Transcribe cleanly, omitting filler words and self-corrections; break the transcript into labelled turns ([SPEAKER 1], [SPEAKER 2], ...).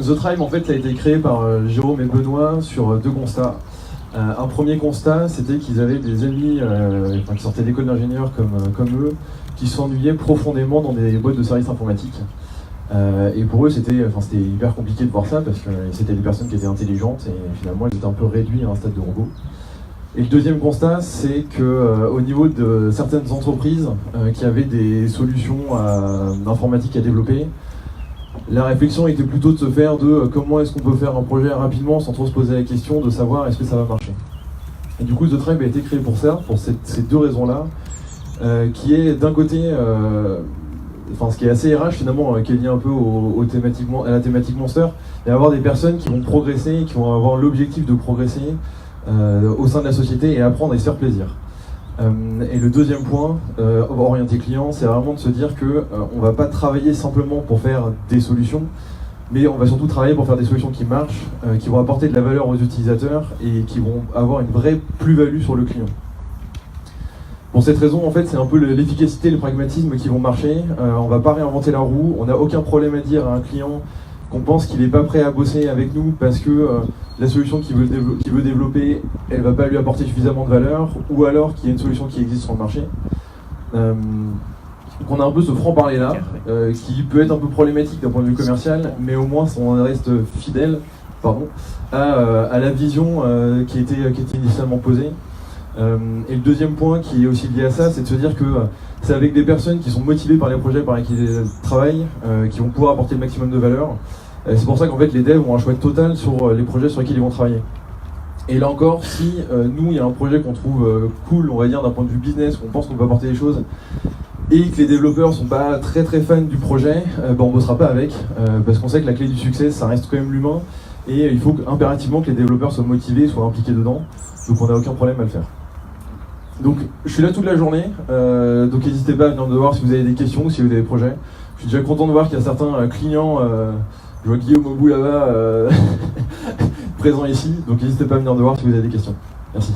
[SPEAKER 1] The Tribe, en fait, ça a été créé par Jérôme et Benoît sur deux constats. Un premier constat, c'était qu'ils avaient des ennemis qui sortaient d'école d'ingénieurs comme eux, qui s'ennuyaient profondément dans des boîtes de services informatiques. Et pour eux, c'était hyper compliqué de voir ça, parce que c'était des personnes qui étaient intelligentes, et finalement, elles étaient un peu réduites à un stade de robot. Et le deuxième constat, c'est qu'au niveau de certaines entreprises qui avaient des solutions informatiques à développer, la réflexion était plutôt de se faire de comment est-ce qu'on peut faire un projet rapidement sans trop se poser la question de savoir est-ce que ça va marcher. Et du coup, The Tribe a été créé pour ça, pour ces deux raisons-là, qui est d'un côté, ce qui est assez RH finalement, qui est lié un peu à la thématique Monster, et avoir des personnes qui vont progresser, qui vont avoir l'objectif de progresser au sein de la société et apprendre et se faire plaisir. Et le deuxième point, orienté client, c'est vraiment de se dire que on va pas travailler simplement pour faire des solutions, mais on va surtout travailler pour faire des solutions qui marchent, qui vont apporter de la valeur aux utilisateurs et qui vont avoir une vraie plus-value sur le client. Pour cette raison, en fait, c'est un peu l'efficacité et le pragmatisme qui vont marcher. On va pas réinventer la roue, on n'a aucun problème à dire à un client qu'on pense qu'il n'est pas prêt à bosser avec nous parce que la solution qu'il veut développer, elle ne va pas lui apporter suffisamment de valeur, ou alors qu'il y a une solution qui existe sur le marché. Donc on a un peu ce franc-parler là, qui peut être un peu problématique d'un point de vue commercial, mais au moins on reste fidèle à la vision qui était initialement posée. Et le deuxième point qui est aussi lié à ça, c'est de se dire que c'est avec des personnes qui sont motivées par les projets par lesquels ils travaillent, qui vont pouvoir apporter le maximum de valeur. C'est pour ça qu'en fait les devs ont un choix total sur les projets sur lesquels ils vont travailler. Et là encore, si nous il y a un projet qu'on trouve cool, on va dire d'un point de vue business, qu'on pense qu'on peut apporter des choses, et que les développeurs sont pas très fans du projet, on bossera pas avec, parce qu'on sait que la clé du succès ça reste quand même l'humain, et il faut impérativement que les développeurs soient motivés, soient impliqués dedans, donc on n'a aucun problème à le faire. Donc je suis là toute la journée, donc n'hésitez pas à venir me voir si vous avez des questions, si vous avez des projets. Je suis déjà content de voir qu'il y a certains clients, je vois Guillaume au bout là-bas, présent ici, donc n'hésitez pas à venir me voir si vous avez des questions. Merci.